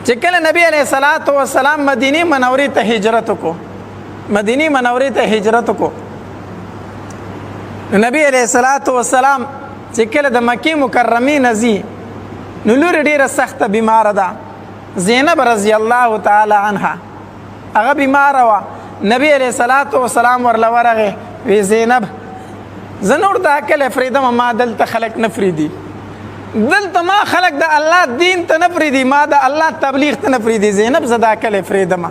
چې کله نبی علیه الصلاۃ والسلام مدینه منورې ته هجرت وکړو، مدینه منورې ته هجرت وکړو، نبی علیه الصلاۃ والسلام چې کله د مکې مکرمې نه ځي نو لور ډیره سخته بیماره ده، زینب رضی الله تعالی عنها هغه بیماره وه. نبی علیه الصلاۃ والسلام ورله ورغې وی زینب زه نور دا عقل فریدم، ما دلته خلک نه فریدي، دلته ما خلک د الله دین ته نه فریدي، ما د الله تبلیغ ته نه فریدي. زینب زه دا عقل فریدم.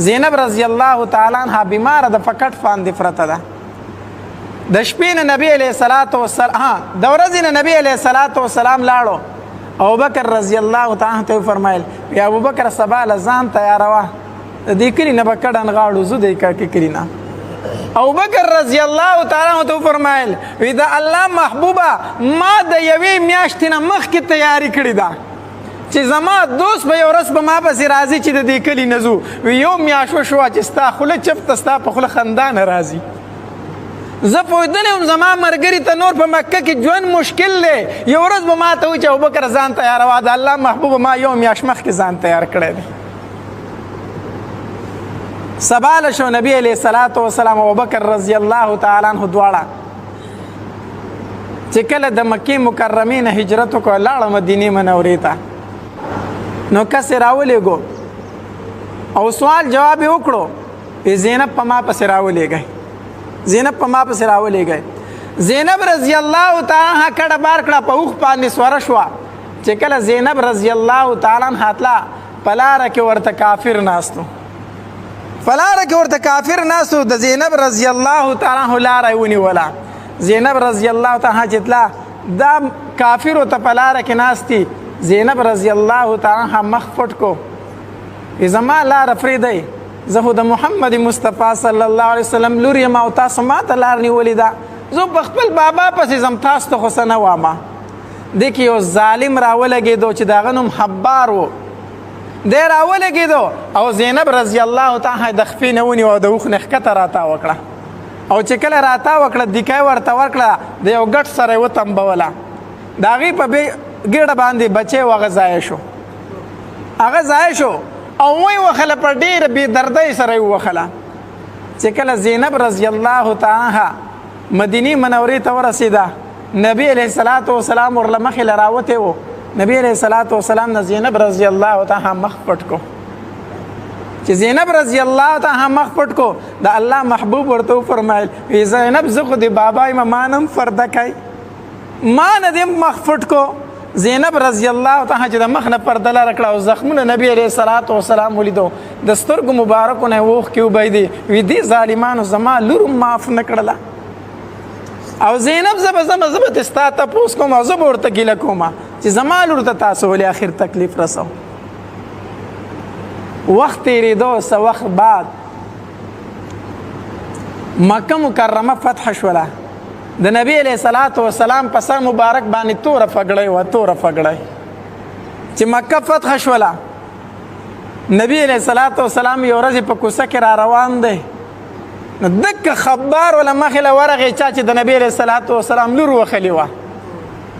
زینب رضی الله تعالی عنها بیماره د فقط باندې پرته ده. د شپې نه نبی علیه الصلاۃ والسلام د ورځې نه نبی علیه الصلاۃ والسلام لاړو، ابوبکر رضی الله تعالی عنہ ته فرمایل یا ابوبکر سبا له ځان تیاروه، د دې کلي نه به کډن غاړو زه د کاکې کلي نه. ابوبکر رضی الله تعالی عنہ ته فرمایل وی د الله محبوبه ما د یوې میاشتې نه مخکې تیاری کړې ده چې زما دوست به یو ورځ به ما پسې راځي چې د دې کلي نه ځو. وی یو میاشت وشوه چې ستا خوله چپته ستا په خوله خندا نه راځي. زه پوهېدلی وم زما ملګري ته نور په مکه کې ژوند مشکل دی، یو ورځ به ما ته وایي چې ابوبکر ځان تیاروه، د الله محبوبه ما یو میاشت مخکې ځان تیار کړی دی. سباله شو نبی علیه الصلاۃ والسلام ابوبکر رضی الله تعالی عنہ دواړه چې کله د مکې مکرمې نه هجرت وکړه لاړه مدینې منورې ته، نو کس یې راولېږو او سوال جواب یې وکړو وی زینب په ما پسې راولېږئ، زینب په ما پسې راولېږئ. زینب رضی الله تعالی عنها کډه بار کړه، په اوښ باندې سوره شوه. چې کله زینب رضی الله تعالی عنها تله په لاره کې ورته کافر ناستو، په لاره کې ورته کافر ناستو، د زینب رضی الله تعالی عنها لاره یې ونیوله. زینب رضی الله تعالی عنها چې تله دا کافرو ته په لاره کې ناستي، زینب رضی الله تعالی عنها مخ پټ کو، زما لاره پرېږدئ، زه خو د محمد مصطفی صلی الله علیه وسلم لور یم او تاسو ما ته لار نیولې ده، زه په خپل بابا پسې ځم، تاسو ته خو څه نه وامه. دې کې یو ظالم راولګېدو چې د هغه نوم حبار و، دی راولګېدو او زینب رضی الله تعالی د خپې نه ونیو او د اوښ نه ښکته راتاو کړه، او چې کله راتاو کړه دیکای ورته ورکړه، د یو ګټ سره یې وتمبوله، د هغې په ګېډه باندې بچی و، هغه ضایع شو، هغه ضایع شو او وی وخله په ډېره بې دردۍ سره یې ووخله. چې کله زینب رضی الله تعالی عنها مدینې منورې ته ورسېده، نبی علیه الصلاۃ والسلام ورله مخې له راوتی و، نبی علیه الصلاۃ والسلام نه زینب رضی الله تعالی مخ پټ کو. چې زینب رضی الله تعالی مخ پټ کو، د الله محبوب ورته وفرمایل وی زینب زه خو د بابا یم، ما نه هم فرده کوي، ما نه دې مخ پټ کو. زینب رضی الله تعالی چې د مخ نه پرده لاره کړه او زخمونه نبی علیه الصلاۃ والسلام ولیدو، د سترګو مبارکو نه یې اوښکې وبهېدې، وی دې ظالمانو زما لور معاف نه کړله. او زینب زه به ځمه، زه به دې ستا تپوس کوم او زه به ورته ګیله کوم چې زما لور ته تاسو ولې آخر تکلیف رسو. وخت تېرېدو څه وخت بعد مکه مکرمه فتح شوله، د نبی علیه الصلاۃ والسلام په سر مبارک باندې توره پګړۍ وه، توره پګړۍ. چې مکه فتح شوله، نبی علیه الصلاۃ والسلام یو ورځ په کوڅه کې را روان دی، نو دکه خبار وله مخې له ورغې چا چې د نبی علیه الصلاۃ والسلام لور وخلې وه،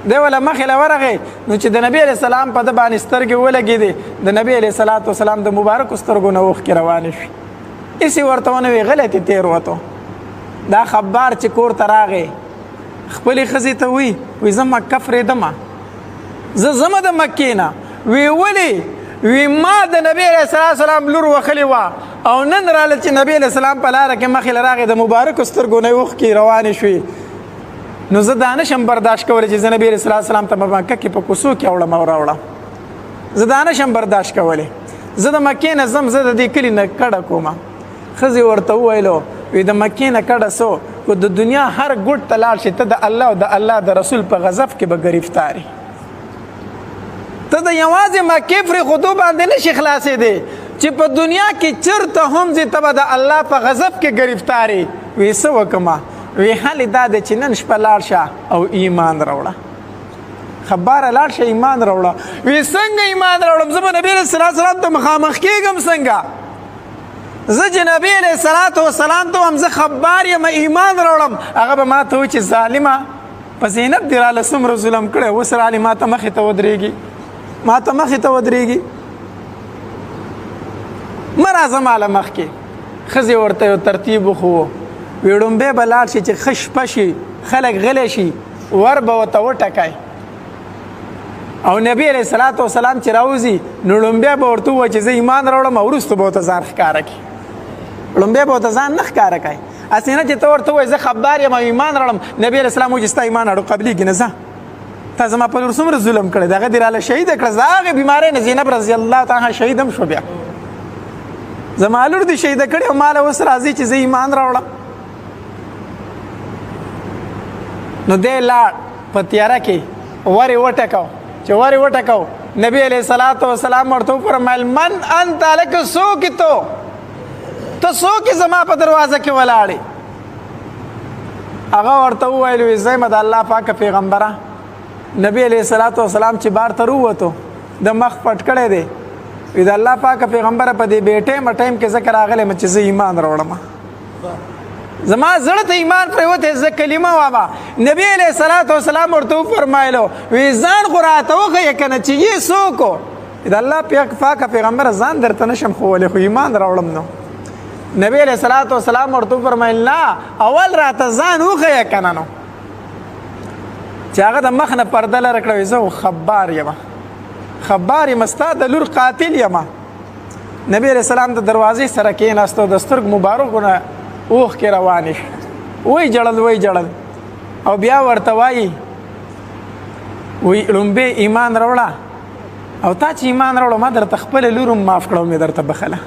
دی وله مخې له ورغې، نو چې د نبی علیه السلام په ده باندې سترګې ولګېدې، د نبی علیه الصلاۃ والسلام د مبارکو سترګو نه اوښکې روانې شوې. هېڅ ورته ونه وی، غلی تې تېر وتو. دا خبار چې کور ته راغی خپلې ښځې ته وی زه مکه فرېدمه، زه ځمه د مکې نه. وی ولې؟ وی ما د نبی علیه السلام لور وخلې وه او نن راله چې نبی علیه السلام په لاره کې مخې له راغې د مبارکو سترګو نه یې اوښکې روانې شوې، نو زه دا نشم برداشت کولی چې زه نبی علیه السلام ته په مکه کې په کوڅو کې اوړم او راوړم، زه دا نشم برداشت کولی، زه د مکې نه ځم، زه د دې کلي نه کډه کومه. ښځې ورته وویلو وی د مکې نه کډه سو، خو د دنیا هر ګوټ ته لاړ شي، ته د الله او د الله د رسول په غضب کې به ګرفتاري، ته د یوازې مکې پرېښودو باندې نشي خلاصېدی، چې په دنیا کې چېرته هم ځې ته به د الله په غضب کې ګرفتاري. وی څه وکړمه؟ وی حالې دا دی چې نن شپه لاړ شه او ایمان راوړه، خباره لاړ شه ایمان راوړه. وی څنګه ایمان راوړم؟ زه به نبي علیه السلام ته مخامخ کېږم څنګه؟ زه چې نبی علیه السلام ته وایم زه خبار یم ایمان راوړم، هغه به ما ته وایي چې ظالمه په زینب دې راله څومره ظلم کړی، اوس رالې ما ته مخې ته ودرېږي، ما ته مخې ته ودرېږي. راځه ماله مخکې ښځې ورته یو ترتیب وښوو وی ړومبی به لاړ شي چې ښه شپه شي خلک غلی شي ور به ورته وټکئ او نبی علیه الصلاة والسلام چې راوځي نو ړومبی به ورته ووایي چې زه ایمان راوړم او وروسته به ورته ځان ښکاره کړي ړومبی به ورته ځان نه ښکاره کوي هسې نه چې ته ورته ووایې زه خبردار یم او ایمان راوړم نبی علیه السلام وایي چې ستا ایمان اړو قبلېږي نه ځه تا زما په لور څومره ظلم کړی د هغه دې راله شهیده کړه د هغې بیمارۍ نه زینب رضی الله تعالی عنها شهید هم شو بیا زما لور دې شهیده کړې او ما له اوس راځي چې زه ایمان راوړم نو دی لاړ په تیاره کې ور یې وټکو چې ور یې وټکو نبی علیه الصلاة والسلام ورته وفرمیل من انت لکه څوک یې ته څوک یې زما په دروازه کې ولاړې هغه ورته وویل وی زه یم د الله پاکه پیغمبره نبی علیه الصلاة والسلام چې بار ته رووتو د مخ پټ کړی دی وی د الله پاکه پیغمبره په دې بې ټایمه ټایم کې زه که راغلی یم چې زه ایمان راوړم زما زړه ته ایمان پرېوتی زه کلمه وامه نبی علیه الصلاة والسلام ورته وفرمایلو وی ځان خو راته وښیه که نه چې یې څوک و د الله پاکه پیغمبره ځان درته نشم ښوولی خو ایمان راوړم نو نبی علیه الصلاة والسلام ورته وفرمیل نه اول راته ځان وښیه که نه نو چې هغه د مخ نه پرده لره کړه وی زه خبار یم خبار یم ستا د لور قاتل یم نبی علیه السلام د دروازې سره کېناستو د سترګو مبارکو نه اوښکې روانې شوې وی جړل او بیا ورته وایي وی لومبې ایمان راوړه او تا چې ایمان راوړه ما درته خپله لور هم معاف کړه او مې درته بخله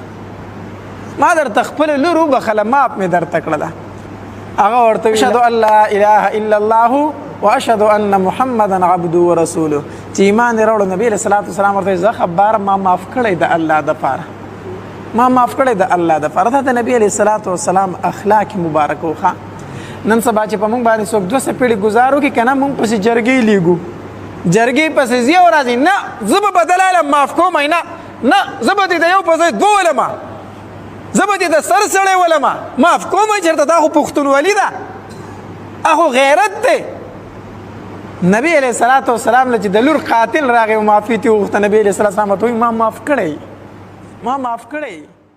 ما درته خپله لور وبخله معاف مې درته کړله هغه ورته اشهد ان لا اله الا الله واشهد ان محمدا عبده ورسوله چې ایمان یې راوړو نبی علیه الصلاة والسلام ورته زه خباره ما معاف کړی د الله دپاره ما معاف کړی د الله دپاره دا د نبی علیه الصلاة والسلام اخلاق مبارک وښه نن سبا چې په موږ باندې څوک 200 پیړۍ ګزار وکړي که نه موږ پسې جرګې لیږو جرګې پسې ځي او راځي نه زه به بدله علم معاف کوم نه زه به دې د یو په ځای دوه ولمه زه به دې د سر سړی ولمه معاف کوم چېرته دا خو پښتونولي ده هغه غیرت دی نبی علیه الصلاة والسلام نه چې د لور قاتل راغی او معافي ترې وغوښته نبی علیه الصلاة والسلام ورته وایي ما معاف کړی